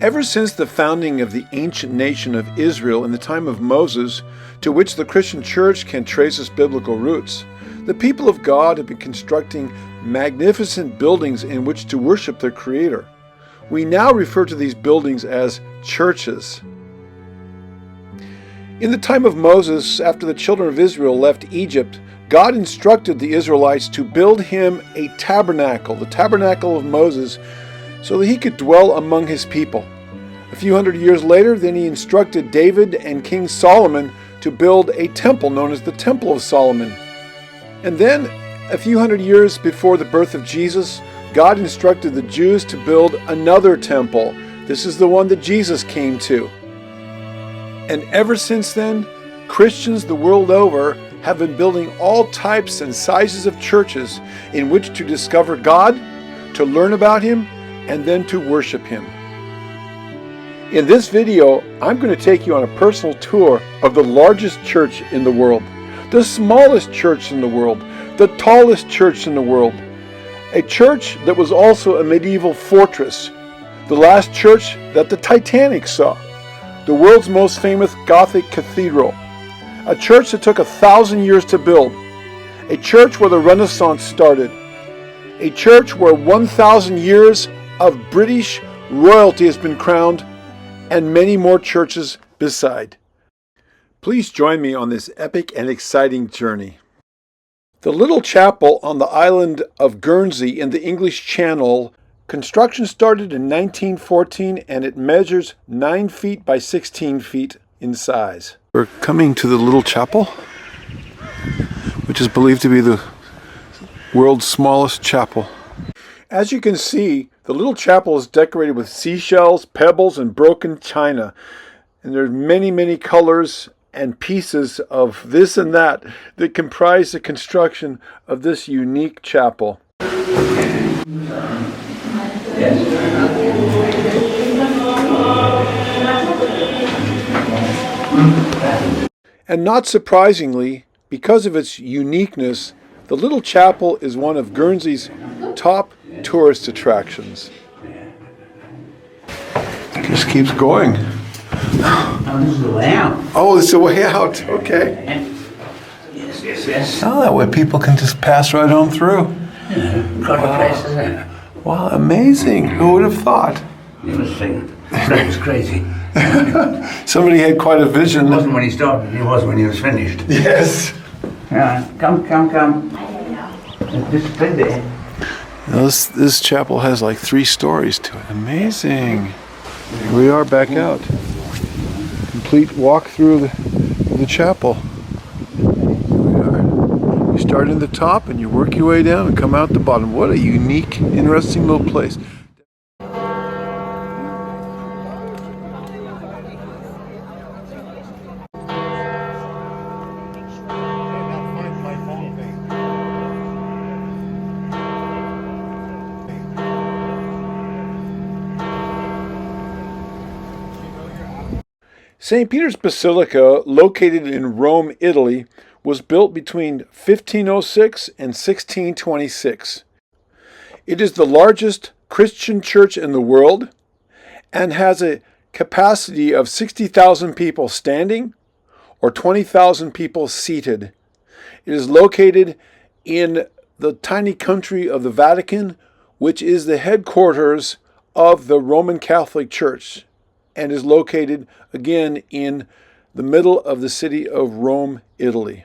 Ever since the founding of the ancient nation of Israel in the time of Moses, to which the Christian church can trace its biblical roots, the people of God have been constructing magnificent buildings in which to worship their Creator. We now refer to these buildings as churches. In the time of Moses, after the children of Israel left Egypt, God instructed the Israelites to build him a tabernacle, the tabernacle of Moses, so that he could dwell among his people. A few hundred years later, then he instructed David and King Solomon to build a temple known as the Temple of Solomon. And then, a few hundred years before the birth of Jesus, God instructed the Jews to build another temple. This is the one that Jesus came to. And ever since then, Christians the world over have been building all types and sizes of churches in which to discover God, to learn about Him, and then to worship Him. In this video, I'm going to take you on a personal tour of the largest church in the world, the smallest church in the world, the tallest church in the world, a church that was also a medieval fortress, the last church that the Titanic saw, the world's most famous Gothic cathedral, a church that took 1,000 years to build, a church where the Renaissance started, a church where 1,000 years of British royalty has been crowned, and many more churches beside. Please join me on this epic and exciting journey. The little chapel on the island of Guernsey in the English Channel, construction started in 1914 and it measures 9 feet by 16 feet in size. We're coming to the little chapel, which is believed to be the world's smallest chapel. As you can see, the little chapel is decorated with seashells, pebbles, and broken china. And there's many colors and pieces of this and that that comprise the construction of this unique chapel. And not surprisingly, because of its uniqueness, the little chapel is one of Guernsey's top tourist attractions. Just keeps going. Oh, this is the way out. Oh, it's the way out. Okay. Yes. Oh, that way people can just pass right on through. Got a place, isn't it? Wow, amazing. Who would have thought? It was crazy. Somebody had quite a vision. It wasn't when he started, it was when he was finished. Yes. Yeah, come. Just stay there. Now this chapel has like 3 stories to it. Amazing. Here we are back out. Complete walk through the chapel. Here we are. You start in the top and you work your way down and come out the bottom. What a unique, interesting little place. St. Peter's Basilica, located in Rome, Italy, was built between 1506 and 1626. It is the largest Christian church in the world and has a capacity of 60,000 people standing or 20,000 people seated. It is located in the tiny country of the Vatican, which is the headquarters of the Roman Catholic Church, and is located again in the middle of the city of Rome, Italy.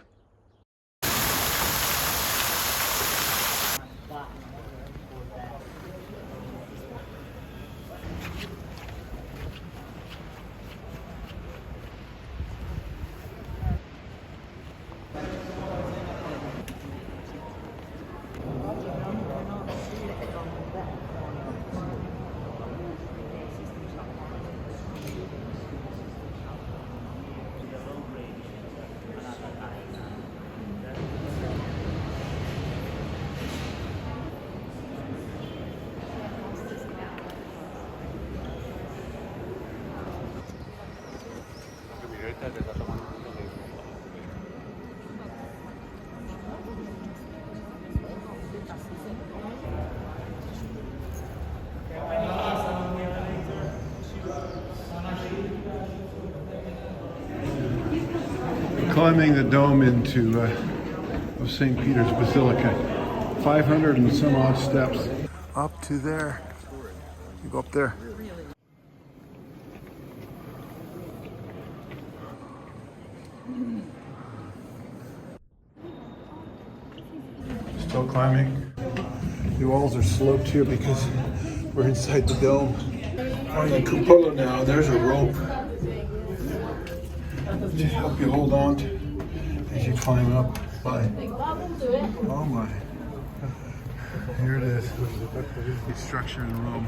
climbing the dome into of St. Peter's Basilica. 500 and some odd steps. Up to there. You go up there. Still climbing. The walls are sloped here because we're inside the dome. On the cupola now, there's a rope to help you hold on to as you climb up. Oh my. Here it is. The structure in Rome.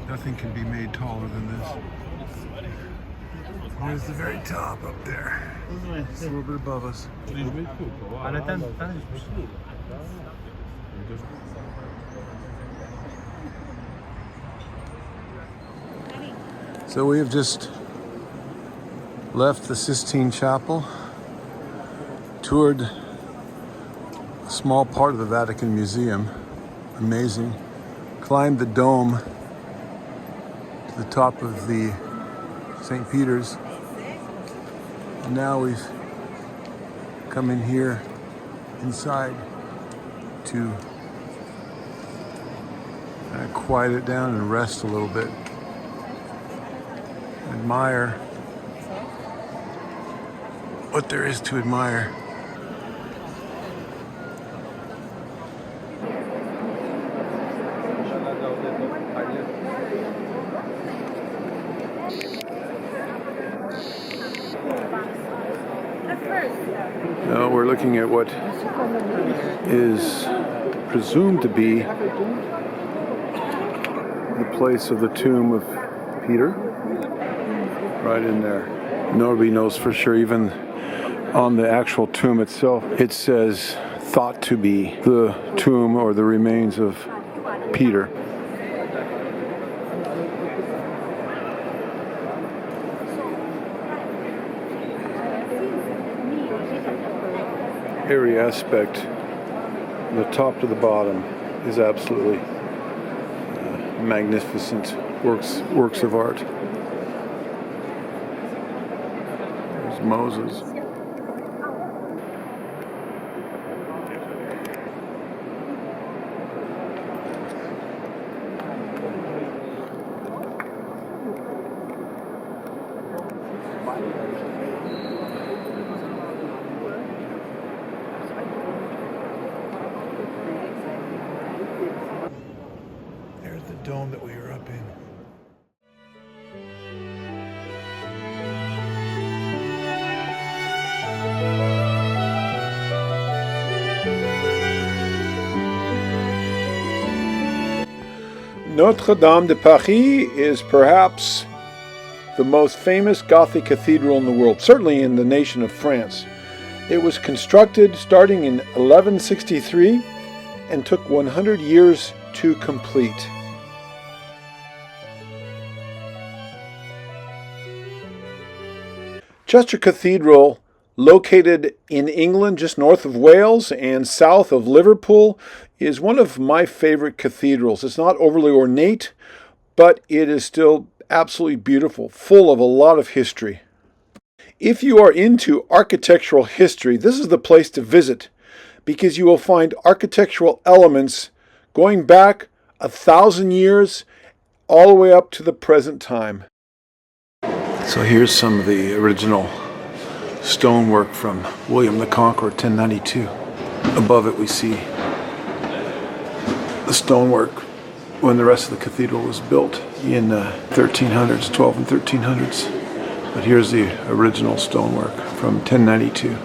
Nothing can be made taller than this. Here's the very top up there. It's a little bit above us. So we have just left the Sistine Chapel, toured a small part of the Vatican Museum, amazing, climbed the dome to the top of the St. Peter's, and now we've come in here inside to quiet it down and rest a little bit. Admire what there is to admire. Now we're looking at what is presumed to be the place of the tomb of Peter. Right in there. Nobody knows for sure. Even on the actual tomb itself, it says thought to be the tomb or the remains of Peter. Every aspect, from the top to the bottom, is absolutely magnificent works of art. There's Moses. There's the dome that we were up in. Notre Dame de Paris is perhaps the most famous Gothic cathedral in the world, certainly in the nation of France. It was constructed starting in 1163 and took 100 years to complete. Chester Cathedral, located in England just north of Wales and south of Liverpool, is one of my favorite cathedrals. It's not overly ornate, but it is still absolutely beautiful, full of a lot of history. If you are into architectural history, this is the place to visit because you will find architectural elements going back 1,000 years all the way up to the present time. So here's some of the original stonework from William the Conqueror, 1092. Above it we see the stonework when the rest of the cathedral was built in 1300s, 12 and 1300s. But here's the original stonework from 1092.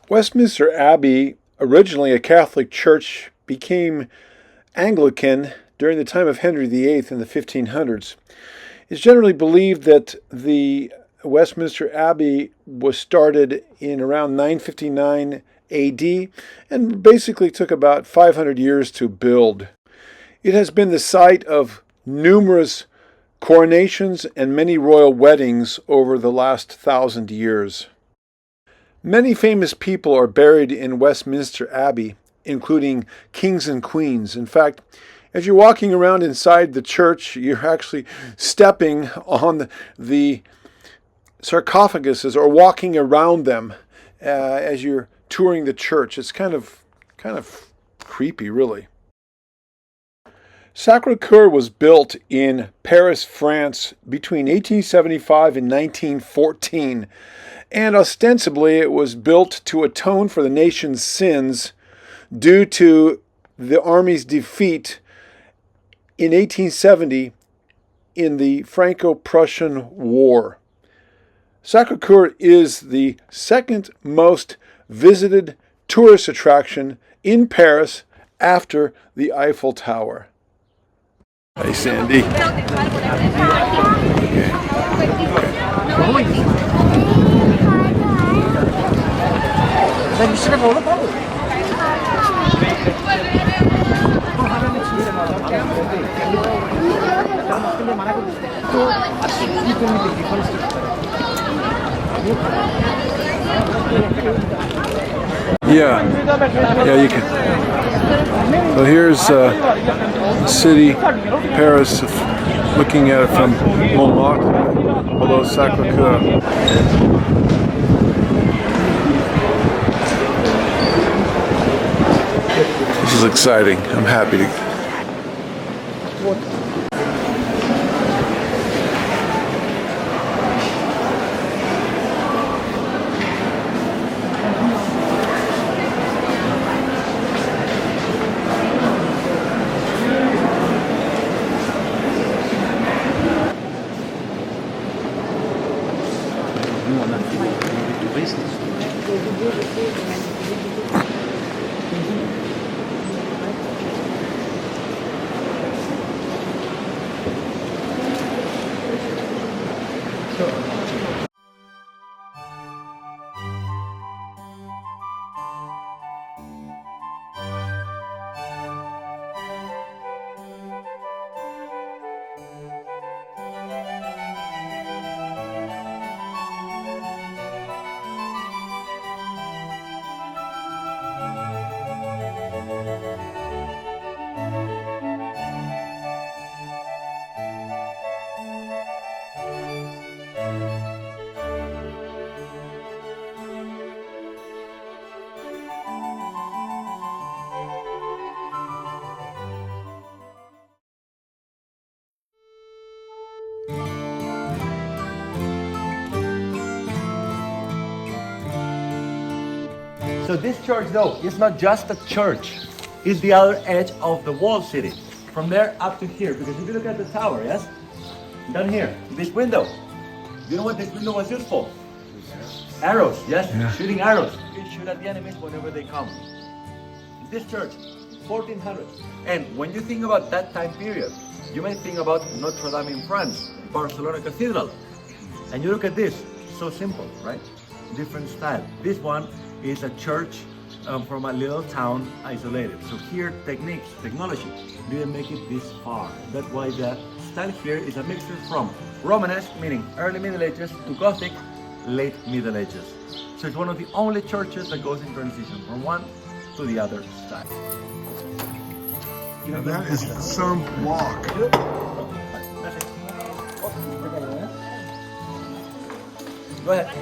Westminster Abbey, originally a Catholic church, became Anglican during the time of Henry VIII in the 1500s. It's generally believed that the Westminster Abbey was started in around 959 AD and basically took about 500 years to build. It has been the site of numerous coronations and many royal weddings over the last 1,000 years. Many famous people are buried in Westminster Abbey, including kings and queens. In fact, as you're walking around inside the church, you're actually stepping on the sarcophaguses or walking around them as you're touring the church. It's kind of creepy, really. Sacré-Cœur was built in Paris, France between 1875 and 1914, and ostensibly it was built to atone for the nation's sins due to the army's defeat in 1870 in the Franco-Prussian War. Sacré-Cœur is the second most visited tourist attraction in Paris after the Eiffel Tower. Hey, Sandy. Yeah, you can. So here's city, Paris, looking at it from Montmartre, below Sacré-Cœur. This is exciting. I'm happy to. So this church, though, is not just a church. It's the other edge of the walled city. From there up to here. Because if you look at the tower, yes? Down here, this window. You know what this window was used for? Arrows, yes? Yeah. Shooting arrows. You can shoot at the enemies whenever they come. This church, 1400. And when you think about that time period, you may think about Notre Dame in France, Barcelona Cathedral. And you look at this, so simple, right? Different style. This one is a church from a little town isolated. So here, technology didn't make it this far. That's why the style here is a mixture from Romanesque, meaning early Middle Ages, to Gothic, late Middle Ages. So it's one of the only churches that goes in transition from one to the other style. Now that is some block. Go ahead.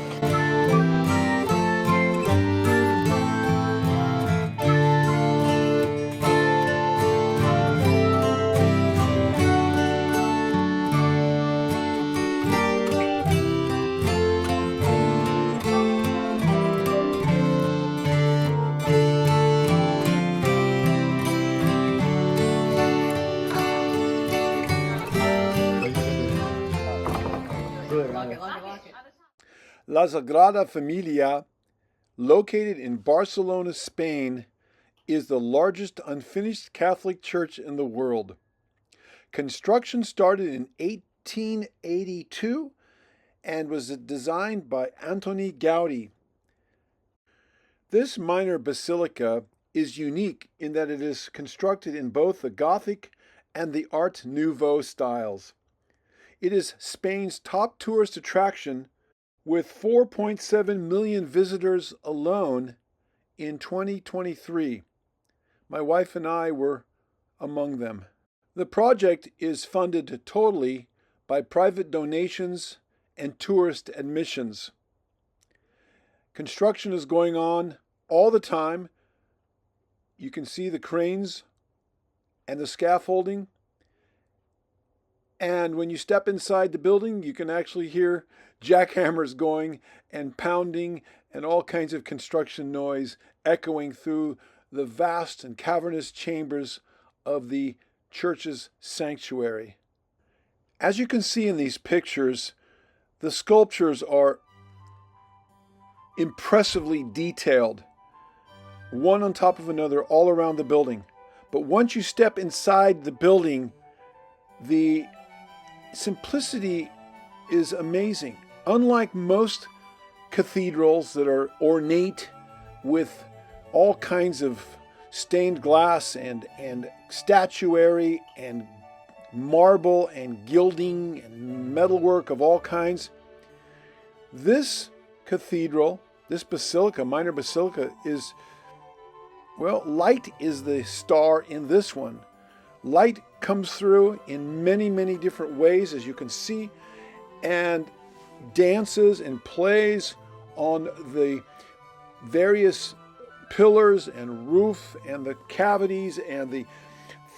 La Sagrada Familia located in Barcelona, Spain, is the largest unfinished Catholic church in the world. Construction started in 1882 and was designed by Antoni Gaudi. This minor basilica is unique in that it is constructed in both the Gothic and the Art Nouveau styles. It is Spain's top tourist attraction, with 4.7 million visitors alone in 2023. My wife and I were among them. The project is funded totally by private donations and tourist admissions. Construction is going on all the time. You can see the cranes and the scaffolding. And when you step inside the building, you can actually hear jackhammers going and pounding and all kinds of construction noise echoing through the vast and cavernous chambers of the church's sanctuary. As you can see in these pictures, the sculptures are impressively detailed, one on top of another all around the building. But once you step inside the building, the simplicity is amazing. Unlike most cathedrals that are ornate with all kinds of stained glass and statuary and marble and gilding and metalwork of all kinds, this cathedral, this basilica, minor basilica, is, well, light is the star in this one. Light comes through in many, many different ways, as you can see, and dances and plays on the various pillars and roof and the cavities and the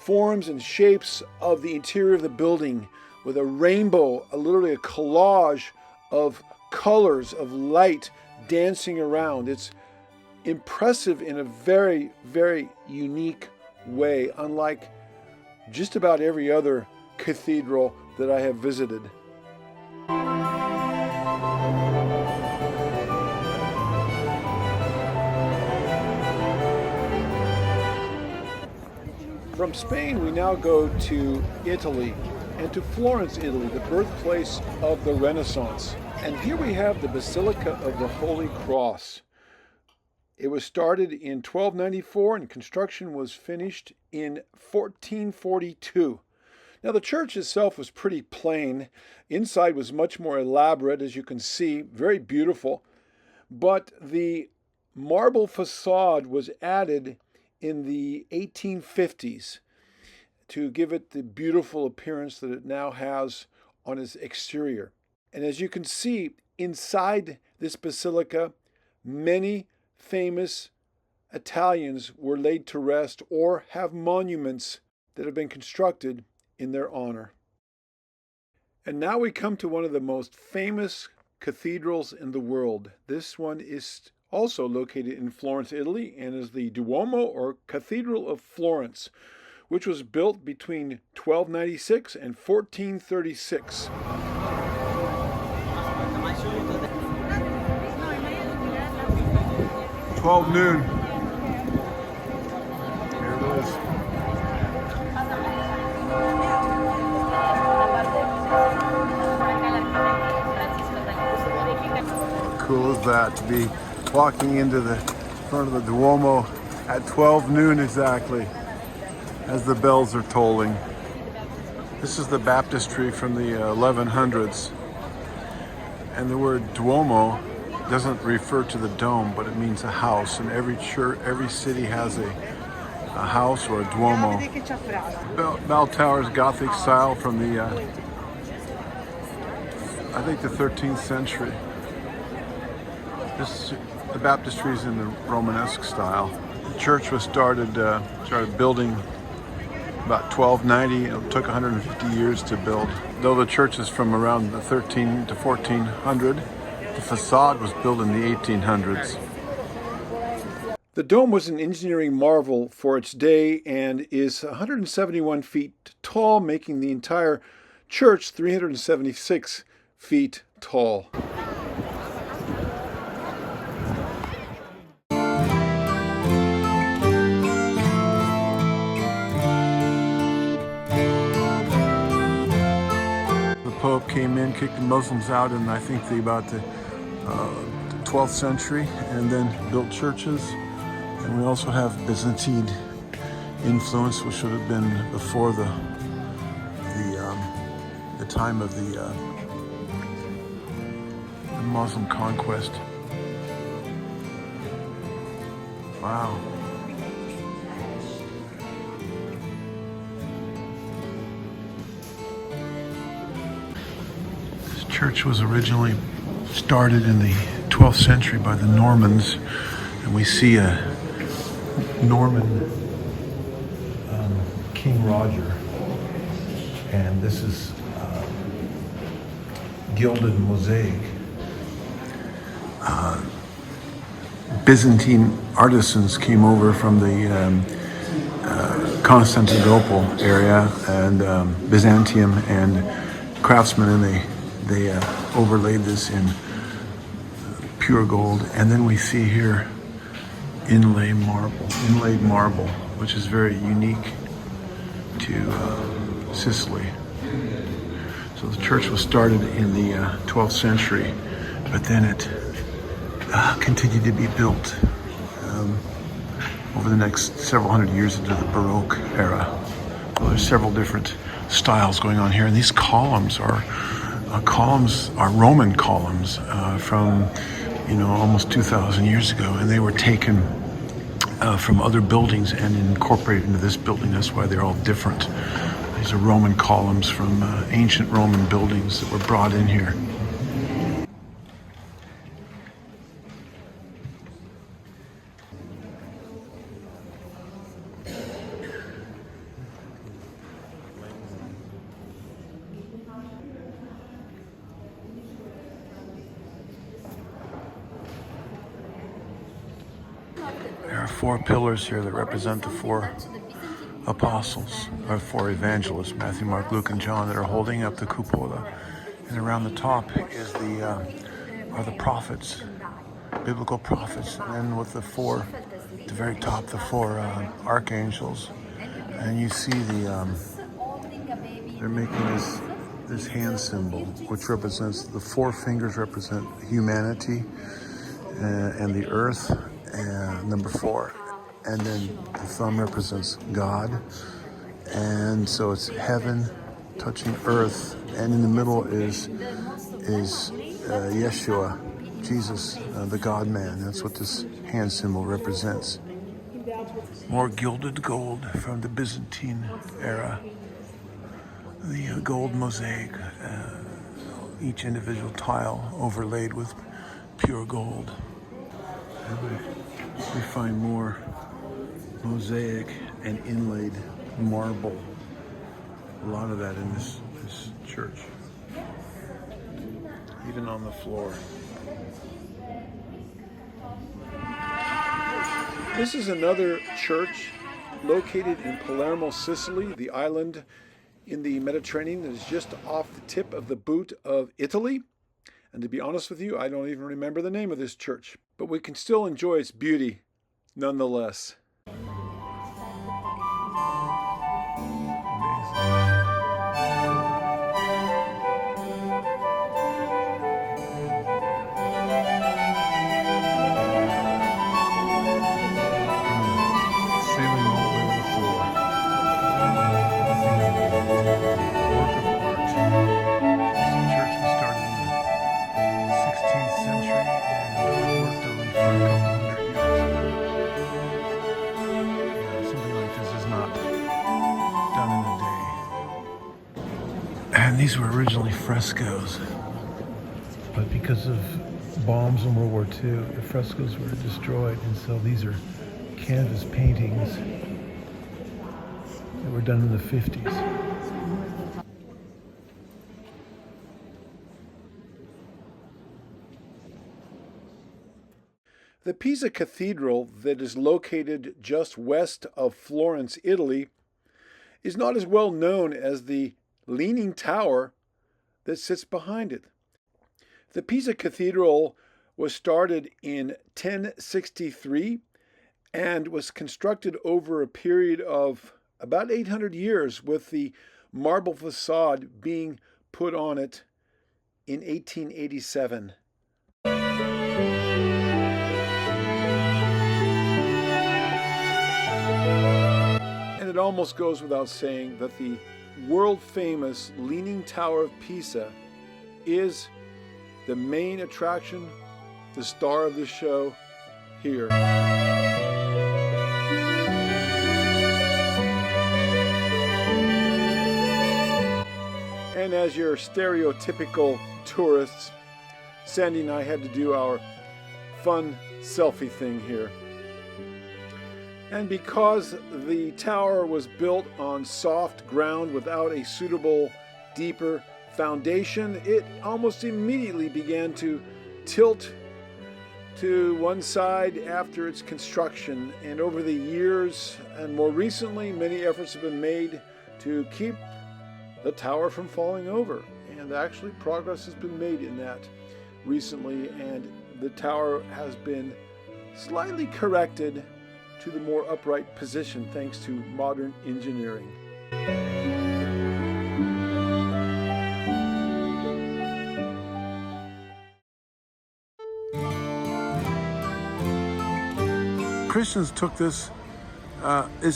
forms and shapes of the interior of the building, with a rainbow, literally a collage of colors of light dancing around. It's impressive in a very, very unique way, unlike just about every other cathedral that I have visited. From Spain, we now go to Italy, and to Florence, Italy, the birthplace of the Renaissance. And here we have the Basilica of the Holy Cross. It was started in 1294 and construction was finished in 1442. Now, the church itself was pretty plain. Inside was much more elaborate, as you can see, very beautiful. But the marble facade was added in the 1850s to give it the beautiful appearance that it now has on its exterior. And as you can see, inside this basilica, many famous Italians were laid to rest or have monuments that have been constructed in their honor. And now we come to one of the most famous cathedrals in the world. This one is also located in Florence, Italy, and is the Duomo, or Cathedral of Florence, which was built between 1296 and 1436. 12 noon. Here it is. How cool is that to be walking into the front of the Duomo at 12 noon exactly, as the bells are tolling. This is the baptistry from the 1100s, and the word Duomo doesn't refer to the dome, but it means a house, and every church, every city has a house or a Duomo. Bell Tower's Gothic style from the I think the 13th century. The baptistry is in the Romanesque style. The church was started building about 1290. It took 150 years to build. Though the church is from around the 13 to 1400, the facade was built in the 1800s. The dome was an engineering marvel for its day and is 171 feet tall, making the entire church 376 feet tall. came in, kicked the Muslims out in, I think, about the 12th century, and then built churches. And we also have Byzantine influence, which would have been before the time of the Muslim conquest. Wow. This church was originally started in the 12th century by the Normans, and we see a Norman King Roger, and this is gilded mosaic. Byzantine artisans came over from the Constantinople area and Byzantium, and craftsmen, and they overlaid this in pure gold. And then we see here inlaid marble, which is very unique to Sicily. So the church was started in the 12th century, but then it continued to be built over the next several hundred years into the Baroque era. Well, there's several different styles going on here, and these columns are Roman columns from almost 2,000 years ago, and they were taken from other buildings and incorporated into this building. That's why they're all different. These are Roman columns from ancient Roman buildings that were brought in here. There are 4 pillars here that represent the 4 apostles, or 4 evangelists, Matthew, Mark, Luke, and John, that are holding up the cupola. And around the top is are the prophets, biblical prophets. And then with the very top, the 4 archangels. And you see they're making this hand symbol, which represents, the 4 fingers represent humanity and the earth, and number 4. And then the thumb represents God. And so it's heaven touching earth. And in the middle is Yeshua, Jesus, the God-man. That's what this hand symbol represents. More gilded gold from the Byzantine era. The gold mosaic, each individual tile overlaid with pure gold. And we find more mosaic and inlaid marble. A lot of that in this church. Even on the floor. This is another church located in Palermo, Sicily, the island in the Mediterranean that is just off the tip of the boot of Italy. And to be honest with you, I don't even remember the name of this church, but we can still enjoy its beauty nonetheless. And these were originally frescoes, but because of bombs in World War II, the frescoes were destroyed, and so these are canvas paintings that were done in the 50s. The Pisa Cathedral, that is located just west of Florence, Italy, is not as well known as the Leaning Tower that sits behind it. The Pisa Cathedral was started in 1063 and was constructed over a period of about 800 years, with the marble facade being put on it in 1887. And it almost goes without saying that the world-famous Leaning Tower of Pisa is the main attraction, the star of the show here. And as your stereotypical tourists, Sandy and I had to do our fun selfie thing here. And because the tower was built on soft ground without a suitable, deeper foundation, it almost immediately began to tilt to one side after its construction. And over the years, and more recently, many efforts have been made to keep the tower from falling over. And actually, progress has been made in that recently, and the tower has been slightly corrected to the more upright position thanks to modern engineering. Christians took this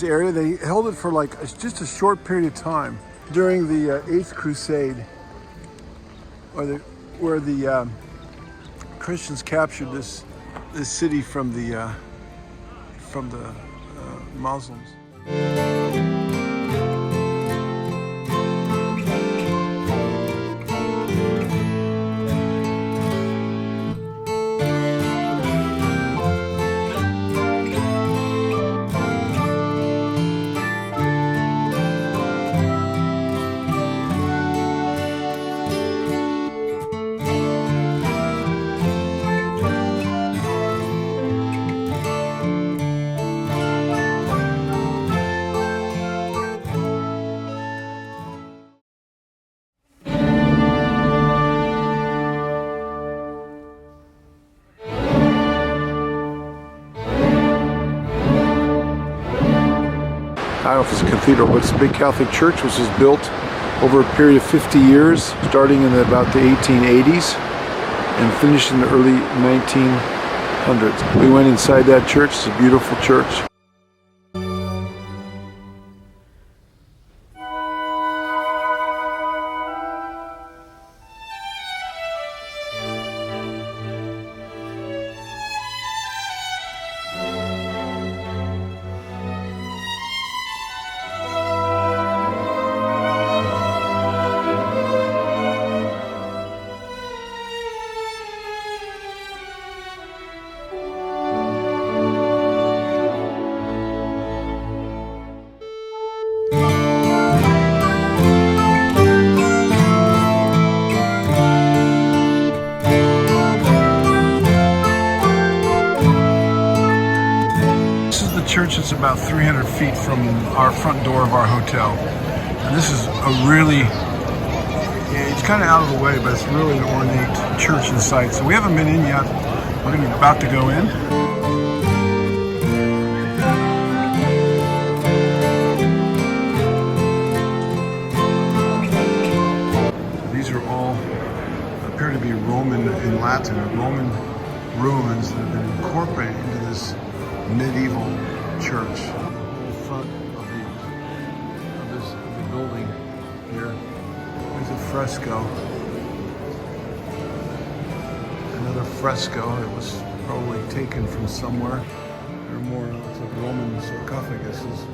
area. They held it for like just a short period of time during the Eighth Crusade, where the Christians captured this city from the Muslims. I don't know if it's a cathedral, but it's a big Catholic church which was built over a period of 50 years, starting in about the 1880s and finished in the early 1900s. We went inside that church. It's a beautiful church. Church is about 300 feet from our front door of our hotel. And this is a really, it's kind of out of the way, but it's really an ornate church inside. So we haven't been in yet. We're going to be about to go in. These are all appear to be Roman in Latin, Roman ruins that have been incorporated into this medieval church. The front of the building here. There's a fresco. Another fresco that was probably taken from somewhere. They're more like Roman sarcophaguses.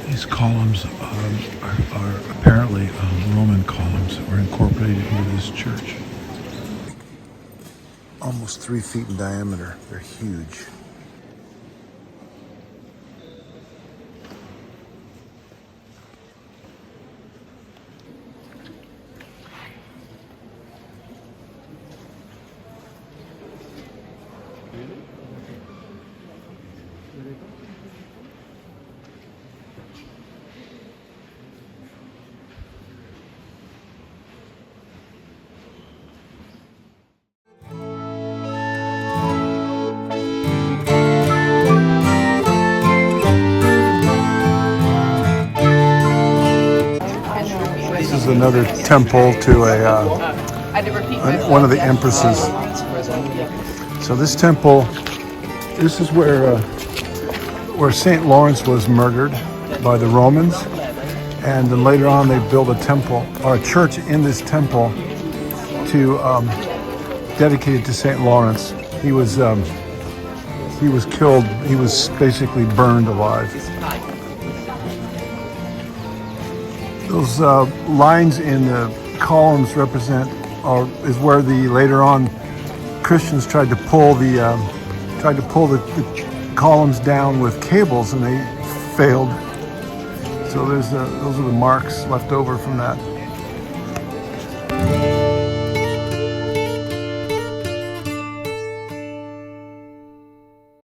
These columns are apparently Roman columns that were incorporated into this church. almost 3 feet in diameter. They're huge. This is another temple to one of the empresses. So this temple, this is where St. Lawrence was murdered by the Romans, and then later on they built a temple or a church in this temple to dedicate it to St. Lawrence. He was killed. He was basically burned alive. Those lines in the columns represent, or is where the later on Christians tried to pull the columns down with cables, and they failed. So those are the marks left over from that.